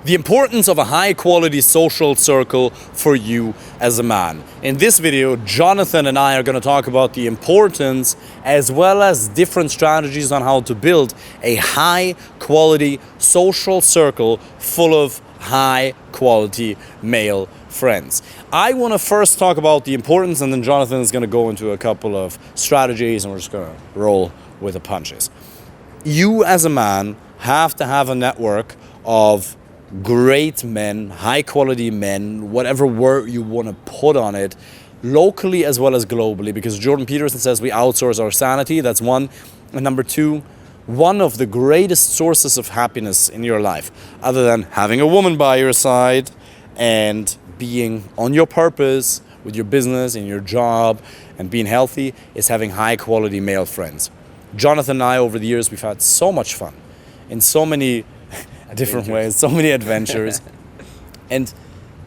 The importance of a high-quality social circle for you as a man. In this video, Jonathan and I are going to talk about the importance as well as different strategies on how to build a high-quality social circle full of high-quality male friends. I want to first talk about the importance, and then Jonathan is going to go into a couple of strategies, and we're just going to roll with the punches. You as a man have to have a network of great men, high quality men, whatever word you want to put on it, locally as well as globally, because Jordan Peterson says we outsource our sanity. That's one. And number two, one of the greatest sources of happiness in your life, other than having a woman by your side and being on your purpose with your business and your job and being healthy, is having high quality male friends. Jonathan and I, over the years, we've had so much fun in so many different ways, so many adventures, and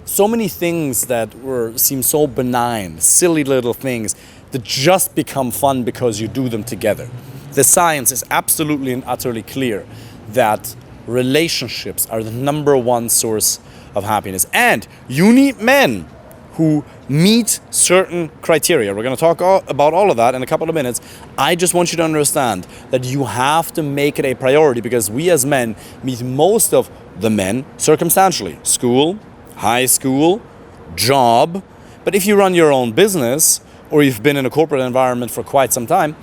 so many things that seem so benign, silly little things that just become fun because you do them together. The science is absolutely and utterly clear that relationships are the number one source of happiness, and you need men who meet certain criteria. We're going to talk about all of that in a couple of minutes. I just want you to understand that you have to make it a priority, because we as men meet most of the men circumstantially. School, high school, job. But if you run your own business or you've been in a corporate environment for quite some time,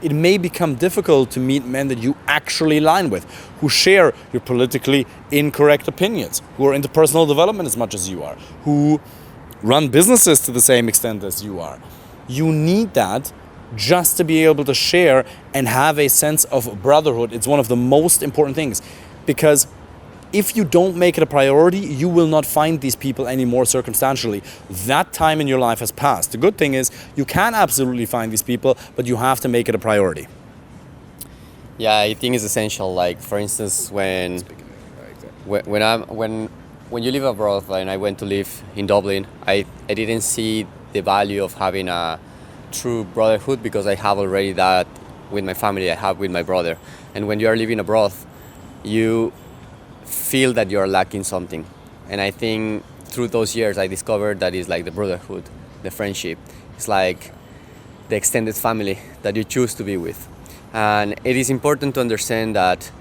it may become difficult to meet men that you actually align with, who share your politically incorrect opinions, who are into personal development as much as you are, who run businesses to the same extent as you are. You need that just to be able to share and have a sense of brotherhood. It's one of the most important things, because if you don't make it a priority, you will not find these people anymore circumstantially. That time in your life has passed. The good thing is you can absolutely find these people, but you have to make it a priority. Yeah, I think it's essential. Like, for instance, when you live abroad, and I went to live in Dublin, I didn't see the value of having a true brotherhood, because I have already that with my family, I have with my brother. And when you are living abroad, you feel that you're lacking something. And I think through those years, I discovered that it's like the brotherhood, the friendship. It's like the extended family that you choose to be with. And it is important to understand that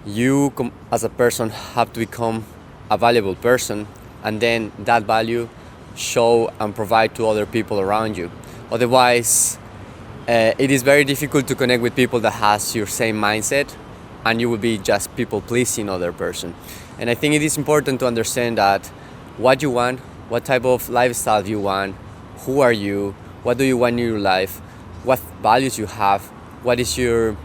you, as a person, have to become a valuable person, and then that value show and provide to other people around you. Otherwise, it is very difficult to connect with people that has your same mindset, and you will be just people pleasing other person. And I think it is important to understand that what you want, what type of lifestyle you want, who are you, what do you want in your life, what values you have, what is your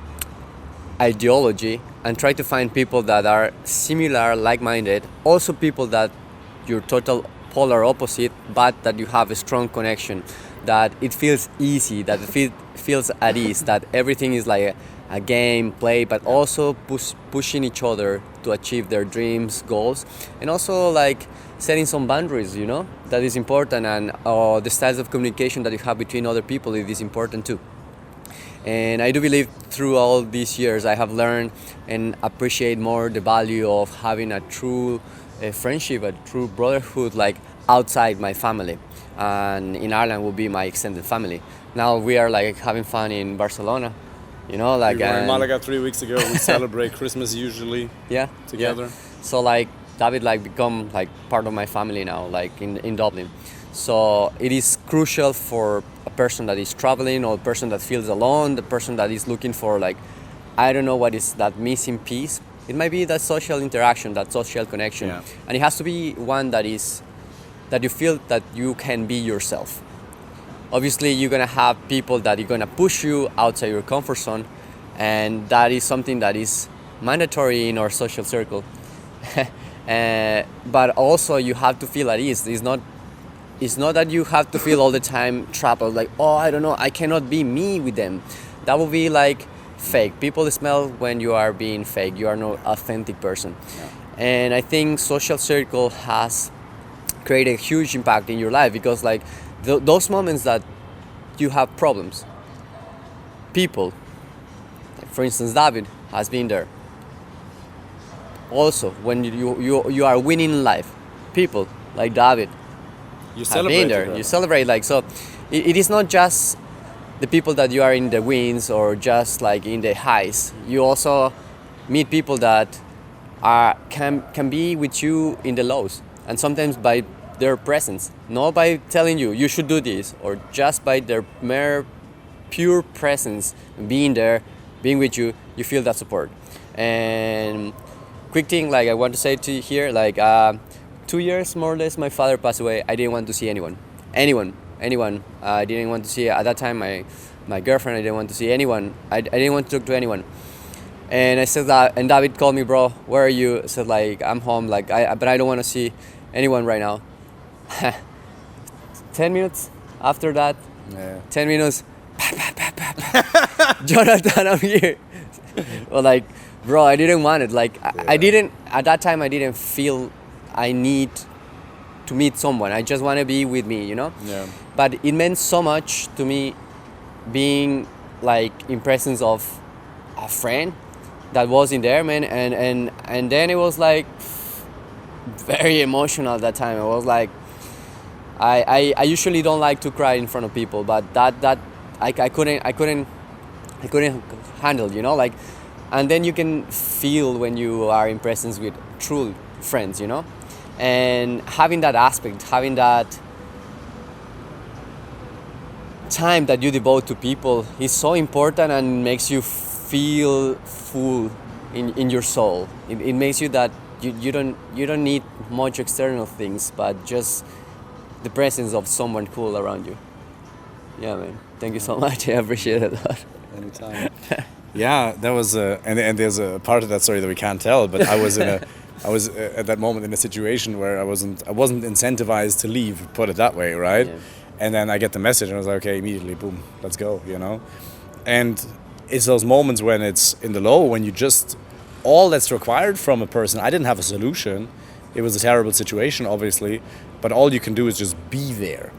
ideology, and try to find people that are similar, like-minded, also people that you're total polar opposite, but that you have a strong connection, that it feels easy, that it feels at ease, that everything is like a game, play, but also pushing each other to achieve their dreams, goals, and also like setting some boundaries, that is important, and the styles of communication that you have between other people, it is important too. And I do believe through all these years I have learned and appreciate more the value of having a true friendship, a true brotherhood, like outside my family. And in Ireland will be my extended family. Now we are like having fun in Barcelona, like. We were in Malaga 3 weeks ago. We celebrate Christmas usually. Yeah. Together. Yeah. So like David become like part of my family now, like in Dublin. So it is crucial for a person that is traveling, or a person that feels alone, the person that is looking for like, I don't know what is that missing piece. It might be that social interaction, that social connection. Yeah. And it has to be one that you feel that you can be yourself. Obviously, you're going to have people that are going to push you outside your comfort zone, and that is something that is mandatory in our social circle. But also you have to feel at ease. It's not that you have to feel all the time trapped, like, oh, I don't know, I cannot be me with them. That would be like fake. People smell when you are being fake. You are not authentic person. Yeah. And I think social circle has created a huge impact in your life, because like those moments that you have problems, people, like for instance, David has been there. also when you are winning in life, people like David You have been there. You celebrate like so. It is not just the people that you are in the wins or just like in the highs. You also meet people that can be with you in the lows, and sometimes by their presence, not by telling you should do this, or just by their mere pure presence, being there, being with you, you feel that support. And quick thing, like I want to say to you here, like 2 years more or less, my father passed away. I didn't want to see anyone. I didn't want to see at that time my girlfriend. I didn't want to see anyone. I didn't want to talk to anyone. And I said that, and David called me, bro, where are you? I said like, I'm home, like but I don't want to see anyone right now. 10 minutes after that, 10 minutes, Jonathan, I'm here. Well, like, bro, I didn't want it. Like, I didn't, at that time, I didn't feel I need to meet someone. I just want to be with me, you know? Yeah. But it meant so much to me being, like, in presence of a friend that was in there, man. And then it was, like, very emotional at that time. I was, like, I usually don't like to cry in front of people, but that I couldn't handle, you know, like, and then you can feel when you are in presence with true friends, you know, and having that aspect, having that time that you devote to people is so important and makes you feel full in your soul. It makes you that you don't need much external things, but just the presence of someone cool around you. Yeah, man. Thank you so much. I appreciate it a lot. Anytime. Yeah, that was and there's a part of that story that we can't tell, but I was at that moment in a situation where I wasn't incentivized to leave, put it that way, right? Yeah. And then I get the message and I was like, okay, immediately, boom, let's go, you know? And it's those moments when it's in the low, when you just, all that's required from a person, I didn't have a solution. It was a terrible situation, obviously, but all you can do is just be there.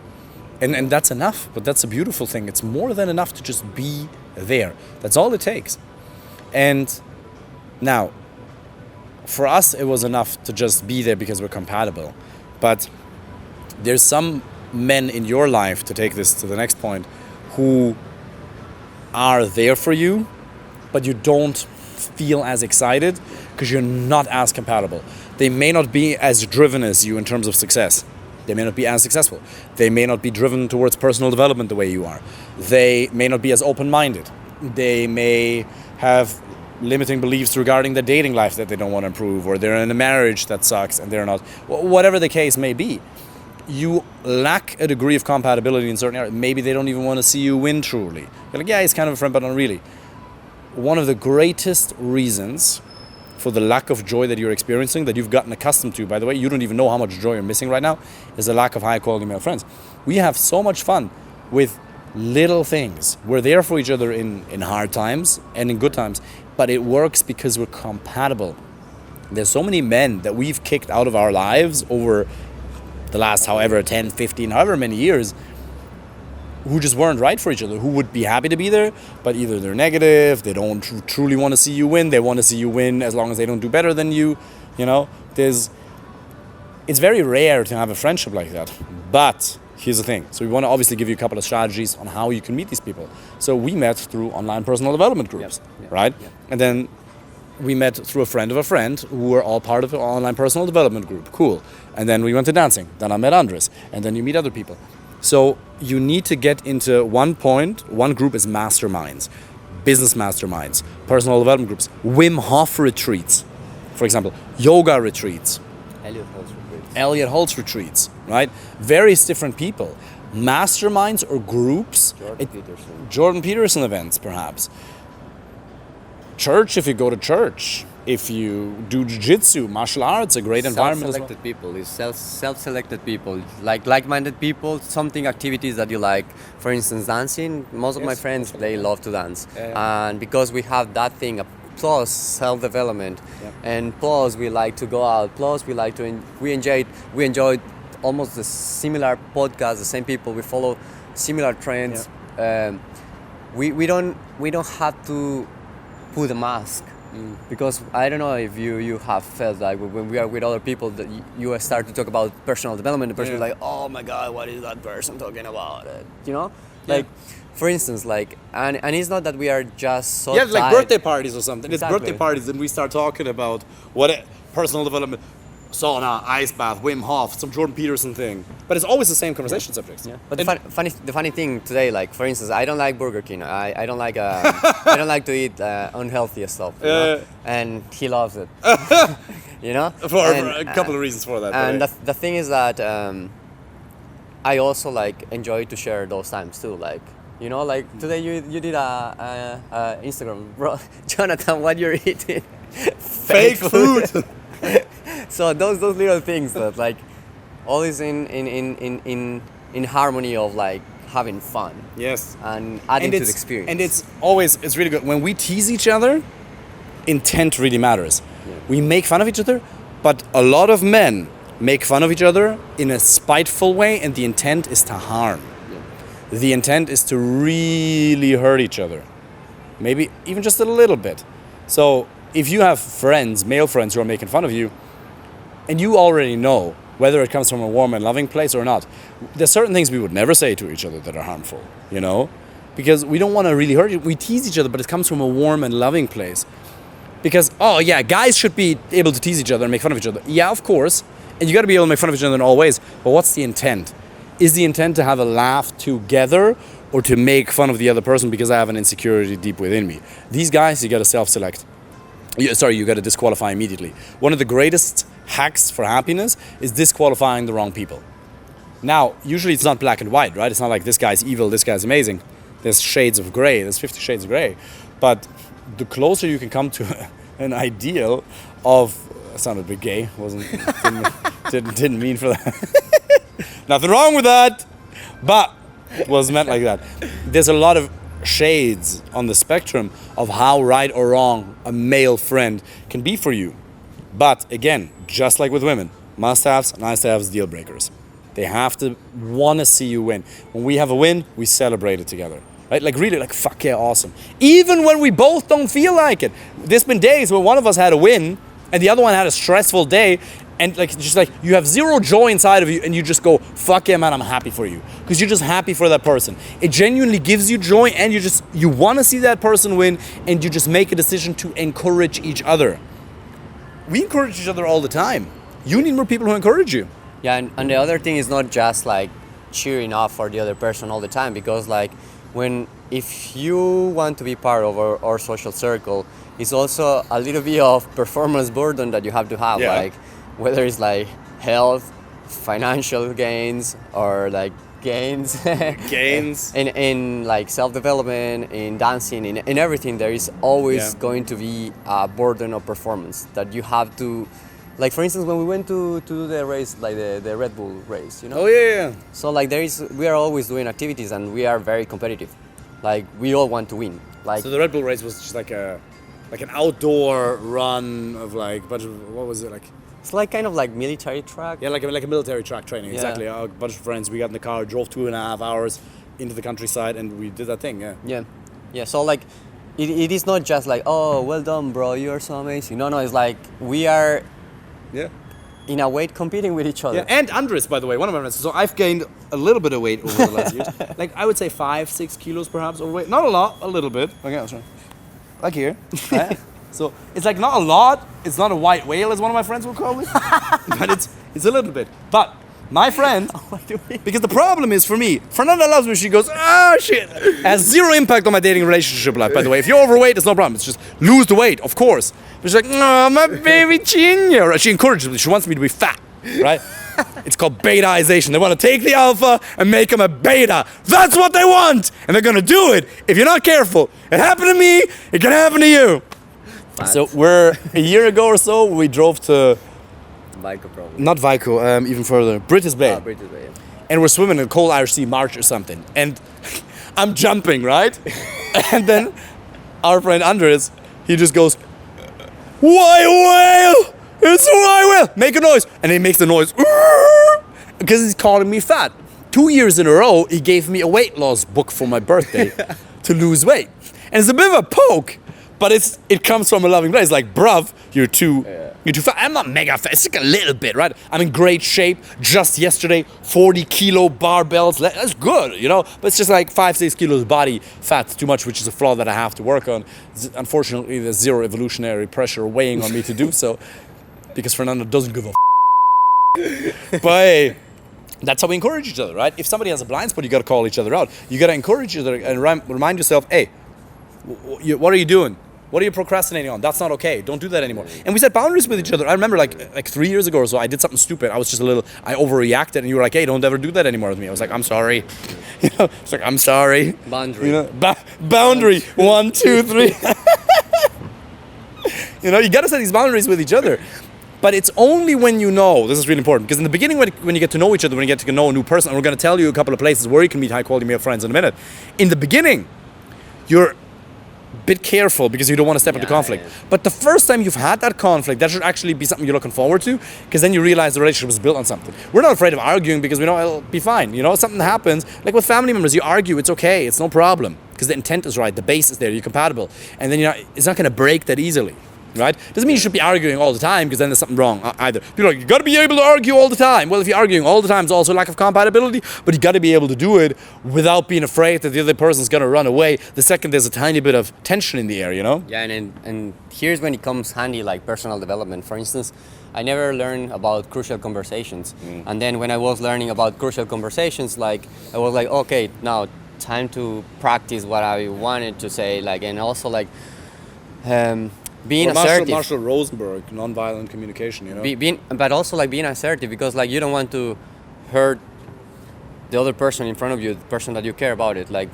And that's enough, but that's a beautiful thing. It's more than enough to just be there. That's all it takes. And now, for us, it was enough to just be there because we're compatible. But there's some men in your life, to take this to the next point, who are there for you, but you don't feel as excited because you're not as compatible. They may not be as driven as you in terms of success. They may not be as successful. They may not be driven towards personal development the way you are. They may not be as open-minded. They may have limiting beliefs regarding the dating life that they don't want to improve, or they're in a marriage that sucks and they're not. Whatever the case may be, you lack a degree of compatibility in certain areas. Maybe they don't even want to see you win truly. You're like, yeah, he's kind of a friend, but not really. One of the greatest reasons for the lack of joy that you're experiencing, that you've gotten accustomed to, by the way, you don't even know how much joy you're missing right now, is the lack of high quality male friends. We have so much fun with little things. We're there for each other in hard times and in good times, but it works because we're compatible. There's so many men that we've kicked out of our lives over the last however 10, 15, however many years, who just weren't right for each other, who would be happy to be there, but either they're negative, they don't truly want to see you win, they want to see you win as long as they don't do better than you, you know. It's very rare to have a friendship like that. But here's the thing. So we want to obviously give you a couple of strategies on how you can meet these people. So we met through online personal development groups, right? Yep. And then we met through a friend of a friend who were all part of an online personal development group. Cool. And then we went to dancing. Then I met Andres. And then you meet other people. So you need to get into one point. One group is masterminds, business masterminds, personal development groups, Wim Hof retreats, for example, yoga retreats, Elliot Holtz retreats, right? Various different people. Masterminds or groups. Jordan Peterson events, perhaps. Church, if you go to church. If you do jiu-jitsu, martial arts, a great environment as well. Self-selected people, is self-selected people, like-minded people, something activities that you like. For instance, dancing. Most of my friends, they love to dance. And because we have that thing, plus self-development, and plus we like to go out, plus we enjoy almost the similar podcasts, the same people, we follow similar trends. We don't have to put a mask. Because I don't know if you have felt like when we are with other people that you start to talk about personal development, the person is like, oh my god, what is that person talking about? You know, like for instance, like and it's not that we are just so like birthday parties or something. Exactly. It's birthday parties, and we start talking about personal development, sauna, ice bath, Wim Hof, some Jordan Peterson thing. But it's always the same conversation subjects. Yeah. But the funny thing today, like for instance, I don't like Burger King. I don't like I don't like to eat unhealthy stuff. You know? And he loves it. You know. For a couple of reasons for that. And the thing is that I also like enjoy to share those times too. Like you know, like today you did a Instagram, bro. Jonathan, what you're eating? Fake food. So those little things that like always in harmony of like having fun. Yes. And adding to the experience. And it's really good when we tease each other. Intent really matters. Yeah. We make fun of each other, but a lot of men make fun of each other in a spiteful way, and the intent is to harm. Yeah. The intent is to really hurt each other, maybe even just a little bit. So if you have friends, male friends, who are making fun of you, and you already know whether it comes from a warm and loving place or not, there's certain things we would never say to each other that are harmful, you know? Because we don't want to really hurt you. We tease each other, but it comes from a warm and loving place. Because, oh yeah, guys should be able to tease each other and make fun of each other. Yeah, of course. And you got to be able to make fun of each other in all ways. But what's the intent? Is the intent to have a laugh together or to make fun of the other person because I have an insecurity deep within me? These guys, you got to self-select. You got to disqualify immediately. One of the greatest hacks for happiness is disqualifying the wrong people. Now, usually it's not black and white, right? It's not like this guy's evil, this guy's amazing. There's shades of gray. There's 50 shades of gray. But the closer you can come to an ideal of... That sounded a bit gay. Didn't mean for that. Nothing wrong with that. But it was meant like that. There's a lot of shades on the spectrum of how right or wrong a male friend can be for you. But again, just like with women, must-haves, nice-to-haves, deal breakers. They have to want to see you win. When we have a win, we celebrate it together. Right? Like really, like fuck yeah, awesome. Even when we both don't feel like it. There's been days when one of us had a win and the other one had a stressful day, and like just like you have zero joy inside of you, and you just go, fuck yeah, man, I'm happy for you, because you're just happy for that person. It genuinely gives you joy, and you want to see that person win, and you just make a decision to encourage each other. We encourage each other all the time. You need more people who encourage you. Yeah, and the other thing is not just like cheering up for the other person all the time, because like if you want to be part of our social circle, it's also a little bit of performance burden that you have to have, like whether it's like health, financial gains, or like gains in like self-development, in dancing, in everything. There is always going to be a burden of performance that you have to, like for instance when we went to do the race, like the Red Bull race, you know. Oh yeah. So like we are always doing activities, and we are very competitive. Like we all want to win. Like so the Red Bull race was just like an outdoor run of like what was it like? It's like kind of like military track. Yeah, like a military track training, exactly. A bunch of friends, we got in the car, drove 2.5 hours into the countryside, and we did that thing, Yeah, so like, it is not just like, oh, well done, bro, you are so amazing. No, it's like, we are, in a way, competing with each other. Yeah, and Andres, by the way, one of my friends. So I've gained a little bit of weight over the last years. Like, I would say 5-6 kilos perhaps overweight. Not a lot, a little bit. Okay, I'm sorry. Like here. So it's like not a lot. It's not a white whale, as one of my friends will call it, but it's a little bit. But my friend, because the problem is for me, Fernanda loves me. She goes, shit. It has zero impact on my dating relationship life. By the way, if you're overweight, it's no problem. It's just lose the weight, of course. But she's like, no, my baby Chinya. She encourages me. She wants me to be fat, right? It's called betaization. They want to take the alpha and make him a beta. That's what they want, and they're gonna do it if you're not careful. It happened to me. It can happen to you. So we're a year ago or so, we drove to Vico, probably. Not Vico, even further, British Bay. British Bay, yeah. And we're swimming in the cold Irish Sea March or something. And I'm jumping, right? And then our friend Andres, he just goes, white whale! It's a white whale! Make a noise! And he makes the noise, because he's calling me fat. 2 years in a row, he gave me a weight loss book for my birthday to lose weight. And it's a bit of a poke. but it comes from a loving place. Like, bruv, you're too fat. I'm not mega fat. It's like a little bit, right? I'm in great shape. Just yesterday, 40 kilo barbells. That's good, you know. But it's just like 5-6 kilos body fat's too much, which is a flaw that I have to work on. Unfortunately, there's zero evolutionary pressure weighing on me to do so, because Fernando doesn't give a. But hey, that's how we encourage each other, right? If somebody has a blind spot, you got to call each other out. You got to encourage each other and remind yourself, hey, what are you doing? What are you procrastinating on? That's not okay. Don't do that anymore. And we set boundaries with each other. I remember like 3 years ago or so, I did something stupid. I was just I overreacted, and you were like, hey, don't ever do that anymore with me. I was like, I'm sorry. You know, it's like, I'm sorry. Boundary. You know, boundary. 1, 2, 3. You know, you got to set these boundaries with each other. But it's only when you know, this is really important, because in the beginning when you get to know each other, when you get to know a new person, and we're going to tell you a couple of places where you can meet high quality male friends in a minute. In the beginning, you're bit careful because you don't want to step into conflict. But the first time you've had that conflict, that should actually be something you're looking forward to, because then you realize the relationship was built on something. We're not afraid of arguing because we know it'll be fine. You know, something happens, like with family members, you argue, it's okay, it's no problem, because the intent is right, the base is there, you're compatible, and then it's not going to break that easily. Right? Doesn't mean you should be arguing all the time, because then there's something wrong either. People are like, you got to be able to argue all the time. Well, if you're arguing all the time, it's also lack of compatibility, but you got to be able to do it without being afraid that the other person's going to run away the second there's a tiny bit of tension in the air, you know? Yeah, and here's when it comes handy, like personal development. For instance, I never learned about crucial conversations. And then when I was learning about crucial conversations, like, I was like, okay, now time to practice what I wanted to say, like, and also like, being assertive. Marshall Rosenberg, nonviolent communication, you know? But also like being assertive, because like you don't want to hurt the other person in front of you, the person that you care about it. Like,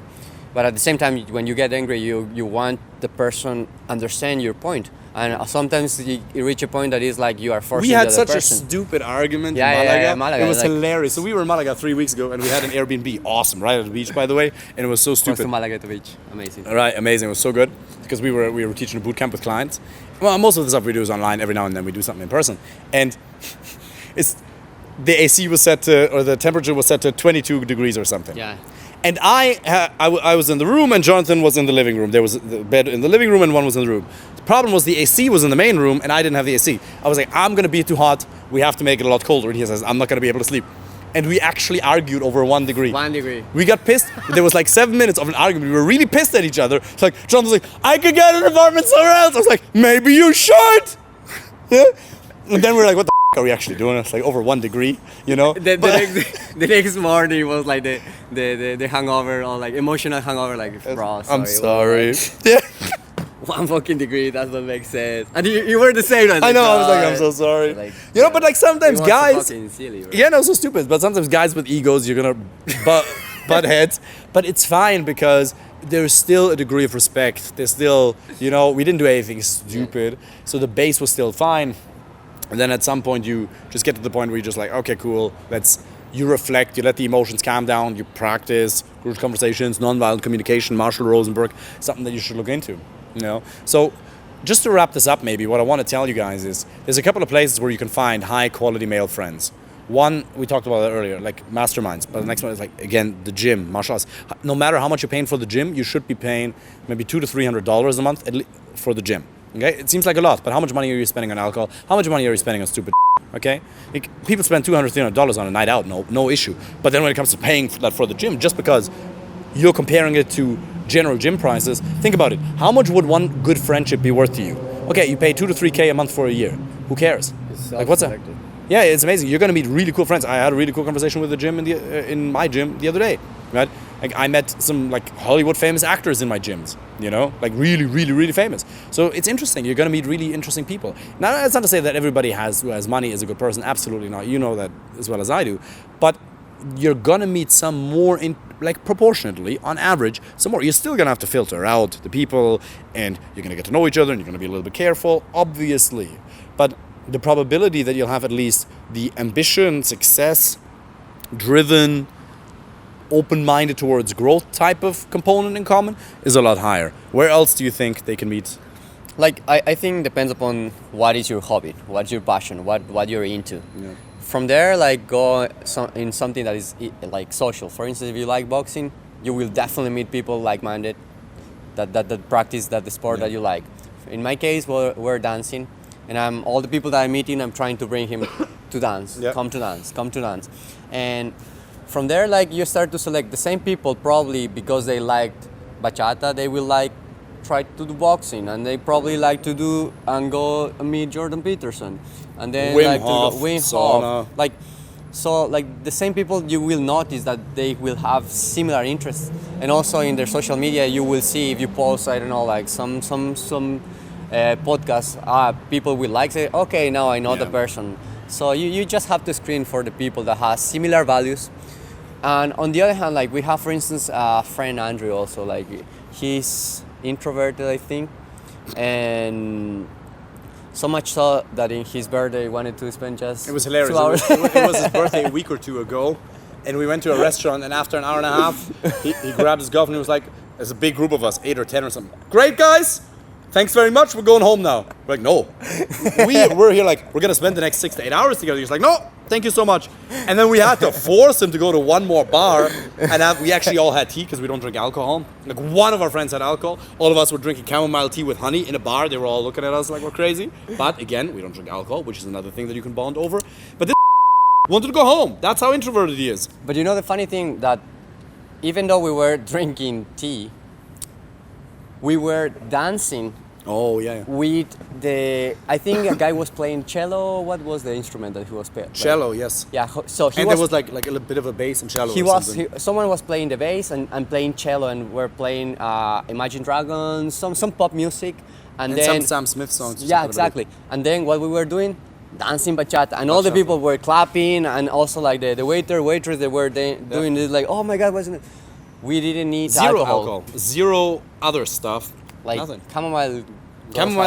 but at the same time, when you get angry, you want the person understand your point. And sometimes you reach a point that is like you are forcing the other person. We had such a stupid argument in Malaga. Yeah, Malaga. It was like, hilarious. So we were in Malaga 3 weeks ago, and we had an Airbnb. Awesome, right at the beach, by the way. And it was so stupid. Close to Malaga at the beach. Amazing. Right, amazing. It was so good, because we were teaching a boot camp with clients. Well, most of the stuff we do is online. Every now and then we do something in person. And the AC was set to, or the temperature was set to 22 degrees or something. Yeah. And I was in the room, and Jonathan was in the living room. There was the bed in the living room, and one was in the room. The problem was the AC was in the main room, and I didn't have the AC. I was like, I'm going to be too hot. We have to make it a lot colder. And he says, I'm not going to be able to sleep. And we actually argued over 1 degree. 1 degree. We got pissed. There was like 7 minutes of an argument. We were really pissed at each other. It's like, Jonathan was like, I could get an apartment somewhere else. I was like, maybe you should. Yeah. And then we're like, what the are we actually doing? It's like over 1 degree, you know? The next morning was like the hangover, or like emotional hangover, like, bro, sorry. I'm sorry. Yeah. 1 fucking degree, that's what makes sense. And you were the same. I know, I was like, I'm so sorry. Like, you know, but like sometimes guys... Silly, right? Yeah, no, so stupid. But sometimes guys with egos, you're gonna butt heads. But it's fine, because there's still a degree of respect. There's still, you know, we didn't do anything stupid. So the base was still fine. And then at some point you just get to the point where you're just like, okay, cool, you reflect, you let the emotions calm down, you practice crucial conversations, nonviolent communication, Marshall Rosenberg, something that you should look into, you know? So just to wrap this up, maybe what I want to tell you guys is there's a couple of places where you can find high quality male friends. One, we talked about it earlier, like masterminds, but the next one is like, again, the gym, martial arts. No matter how much you're paying for the gym, you should be paying maybe $200 to $300 a month for the gym. Okay, it seems like a lot, but how much money are you spending on alcohol? How much money are you spending on stupid? Okay, like, people spend $200, $300 on a night out, no issue. But then when it comes to paying for that for the gym, just because you're comparing it to general gym prices, think about it. How much would one good friendship be worth to you? Okay, you pay 2 to 3K a month for a year. Who cares? Like, what's that? Yeah, it's amazing. You're gonna meet really cool friends. I had a really cool conversation with the gym in my gym the other day, right? Like, I met some like Hollywood famous actors in my gyms, you know, like really, really, really famous. So it's interesting. You're gonna meet really interesting people. Now, that's not to say that everybody who has money is a good person. Absolutely not. You know that as well as I do. But you're gonna meet some more like proportionately, on average, some more. You're still gonna have to filter out the people, and you're gonna get to know each other, and you're gonna be a little bit careful, obviously. But the probability that you'll have at least the ambition, success, driven, open-minded towards growth type of component in common is a lot higher. Where else do you think they can meet? Like, I think it depends upon what is your hobby, what's your passion, what you're into. Yeah. From there, like, go in something that is like social. For instance, if you like boxing, you will definitely meet people like-minded that practice that the sport that you like. In my case, we're dancing, and all the people that I'm meeting, I'm trying to bring him to dance. Yeah. Come to dance, and from there, like, you start to select the same people. Probably because they liked bachata, they will try to do boxing, and they probably like to do and go meet Jordan Peterson, and then Wim like Hof, to go Wim sauna. Hof. So the same people, you will notice that they will have similar interests, and also in their social media you will see, if you post, I don't know, like some podcasts, people will say, okay, now I know the person. So you just have to screen for the people that have similar values. And on the other hand, like, we have, for instance, a friend Andrew also, like, he's introverted, I think, and so much so that in his birthday he wanted to spend just It was hilarious. 2 hours. It was his birthday a week or two ago, and we went to a restaurant, and after an hour and a half, he grabbed his girlfriend and he was like, there's a big group of us, 8 or 10 or something. Great, guys! Thanks very much, we're going home now. We're like, no. We're here like, we're going to spend the next 6 to 8 hours together. He's like, no, thank you so much. And then we had to force him to go to one more bar, and we actually all had tea because we don't drink alcohol. Like, one of our friends had alcohol. All of us were drinking chamomile tea with honey in a bar. They were all looking at us like we're crazy. But again, we don't drink alcohol, which is another thing that you can bond over. But this wanted to go home. That's how introverted he is. But you know the funny thing, that even though we were drinking tea, we were dancing. Oh, yeah. With I think a guy was playing cello. What was the instrument that he was playing? Cello, yes. Yeah, so he And was, there was like a little bit of a bass and cello. someone was playing the bass and playing cello, and we're playing Imagine Dragons, some pop music, and then some Sam Smith songs. Yeah, exactly. And then what we were doing, dancing bachata, and all the people were clapping, and also like the waiter, waitress, they were doing this, like, oh my God, wasn't it? We didn't need Zero alcohol. Zero other stuff. Like nothing. chamomile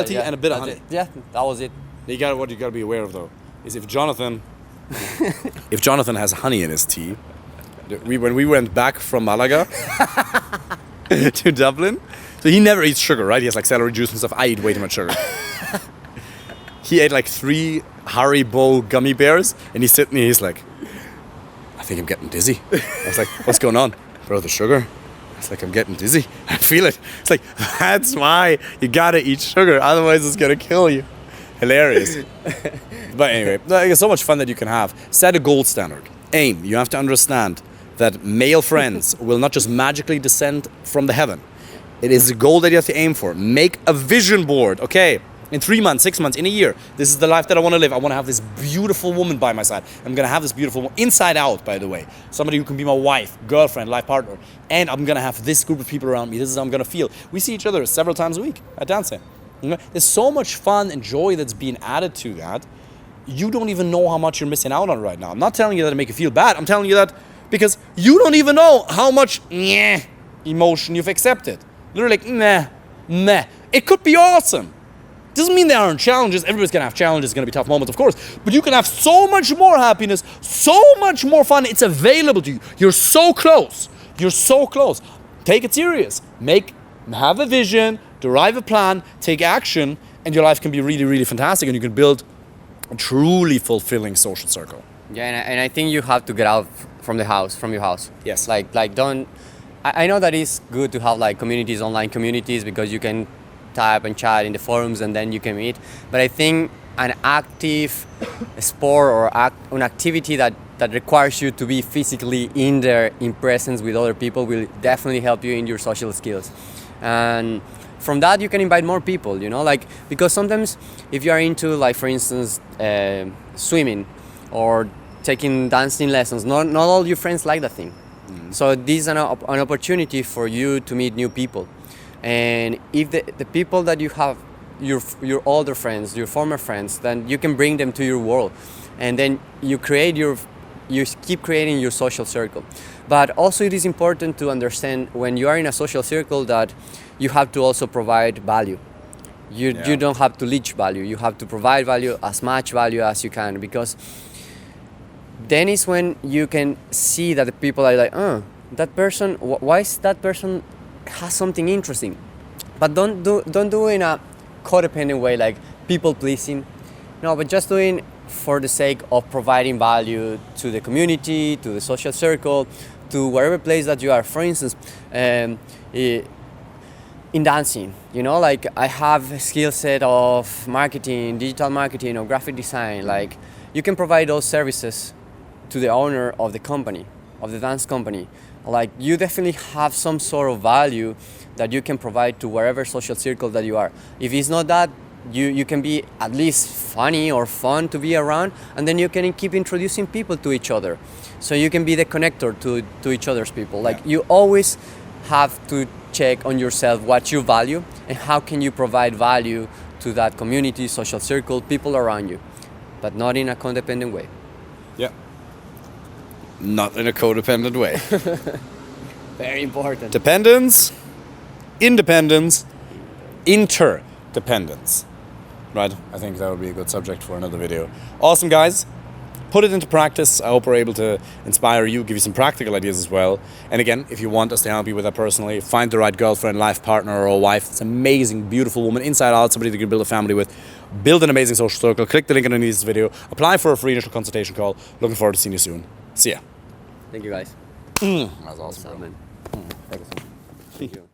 Tea and a bit of honey. Yeah, that was it. What you gotta be aware of though is if Jonathan has honey in his tea, when we went back from Malaga to Dublin, so he never eats sugar, right? He has like celery juice and stuff. I eat way too much sugar. He ate like 3 Haribo gummy bears, and he's sitting there, he's like, I think I'm getting dizzy. I was like, what's going on? Bro, the sugar. It's like, I'm getting dizzy. I feel it. It's like, that's why you gotta eat sugar, otherwise it's gonna kill you. Hilarious. But anyway, it's so much fun that you can have. Set a gold standard. Aim. You have to understand that male friends will not just magically descend from the heaven. It is a goal that you have to aim for. Make a vision board. Okay, in 3 months, 6 months, in a year, this is the life that I want to live. I want to have this beautiful woman by my side. I'm going to have this beautiful woman, inside out, by the way. Somebody who can be my wife, girlfriend, life partner. And I'm going to have this group of people around me. This is how I'm going to feel. We see each other several times a week at dancing. You know, there's so much fun and joy that's being added to that. You don't even know how much you're missing out on right now. I'm not telling you that to make you feel bad. I'm telling you that because you don't even know how much emotion you've accepted. Literally like, meh. It could be awesome. Doesn't mean there aren't challenges. Everybody's gonna have challenges, gonna be tough moments, of course. But you can have so much more happiness, so much more fun. It's available to you. You're so close. You're so close. Take it serious. Have a vision, derive a plan, take action, and your life can be really, really fantastic, and you can build a truly fulfilling social circle. Yeah, and I think you have to get out from your house. Yes. Like don't. I know that it's good to have like communities, online communities, because you can type and chat in the forums and then you can meet. But I think an active sport or an activity that requires you to be physically in there, in presence with other people, will definitely help you in your social skills. And from that you can invite more people, you know, like, because sometimes if you are into, like, for instance, swimming or taking dancing lessons, not all your friends like that thing. So this is an opportunity for you to meet new people. And if the people that you have, your older friends, your former friends, then you can bring them to your world, and then you keep creating your social circle. But also it is important to understand, when you are in a social circle, that you have to also provide value. You don't have to leech value. You have to provide value, as much value as you can, because then is when you can see that the people are like, that person, why is that person has something interesting? But don't do in a codependent way, like people pleasing. No, but just doing for the sake of providing value to the community, to the social circle, to whatever place that you are. For instance, in dancing, you know, like I have a skill set of marketing, digital marketing or graphic design. Like you can provide those services to the owner of the company, of the dance company. Like you definitely have some sort of value that you can provide to wherever social circle that you are. If it's not that, you can be at least funny or fun to be around, and then you can keep introducing people to each other. So you can be the connector to each other's people. Like you always have to check on yourself what you value and how can you provide value to that community, social circle, people around you, but not in a codependent way. Yeah. Not in a codependent way. Very important. Dependence, independence, interdependence. Right? I think that would be a good subject for another video. Awesome, guys. Put it into practice. I hope we're able to inspire you, give you some practical ideas as well. And again, if you want us to help you with that personally, find the right girlfriend, life partner, or wife. It's an amazing, beautiful woman, inside out, somebody that you can build a family with. Build an amazing social circle. Click the link underneath this video. Apply for a free initial consultation call. Looking forward to seeing you soon. See ya. Thank you, guys. That was awesome, bro. Thank you so much. Thank you.